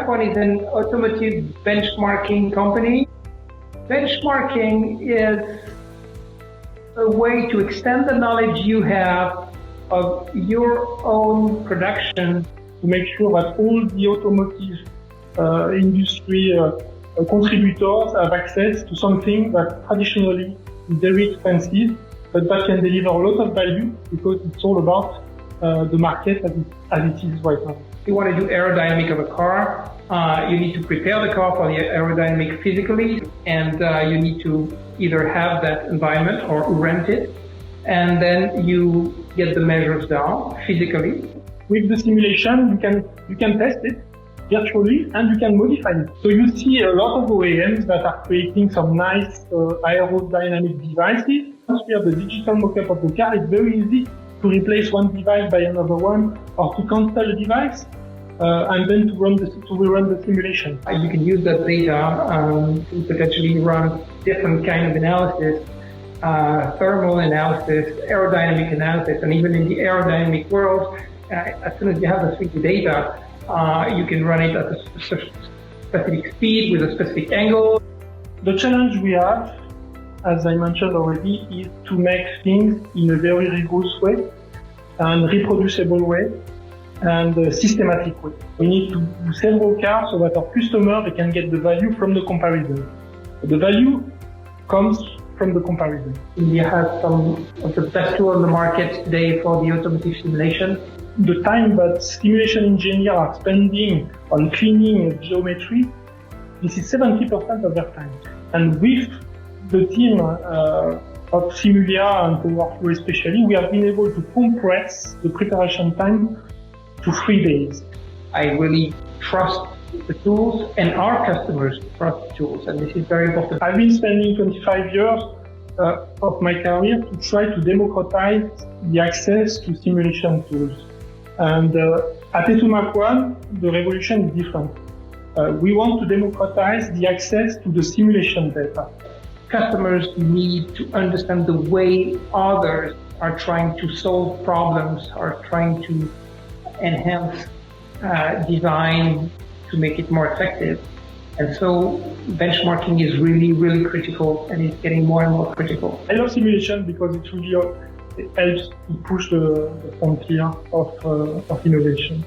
A2Mac1 is an automotive benchmarking company. Benchmarking is a way to extend the knowledge you have of your own production to make sure that all the automotive industry contributors have access to something that traditionally is very expensive, but that can deliver a lot of value because it's all about the market as it is right now. If you want to do aerodynamic of a car, you need to prepare the car for the aerodynamic physically, and you need to either have that environment or rent it, and then you get the measures down physically. With the simulation, you can test it virtually and you can modify it. So you see a lot of OEMs that are creating some nice aerodynamic devices. Once we have the digital mock-up of the car, it's very easy to replace one device by another one, or to cancel a device and then to rerun the simulation. You can use that data to potentially run different kind of analysis, thermal analysis, aerodynamic analysis, and even in the aerodynamic world, as soon as you have the 3D data, you can run it at a specific speed with a specific angle. The challenge we have, as I mentioned already, is to make things in a very rigorous way and reproducible way and systematic way. We need to do several cars so that our customer can get the value from the comparison. The value comes from the comparison. India has some of the best tools on the market today for the automotive simulation. The time that simulation engineers are spending on cleaning geometry, this is 70% of their time. And with the team of SIMULIA and PowerFlow especially, we have been able to compress the preparation time to 3 days. I really trust the tools, and our customers trust the tools, and this is very important. I've been spending 25 years of my career to try to democratize the access to simulation tools. And at A2Mac1, the revolution is different. We want to democratize the access to the simulation data. Customers need to understand the way others are trying to solve problems, are trying to enhance design to make it more effective. And so benchmarking is really, really critical, and it's getting more and more critical. I love simulation because it really helps to push the frontier of innovation.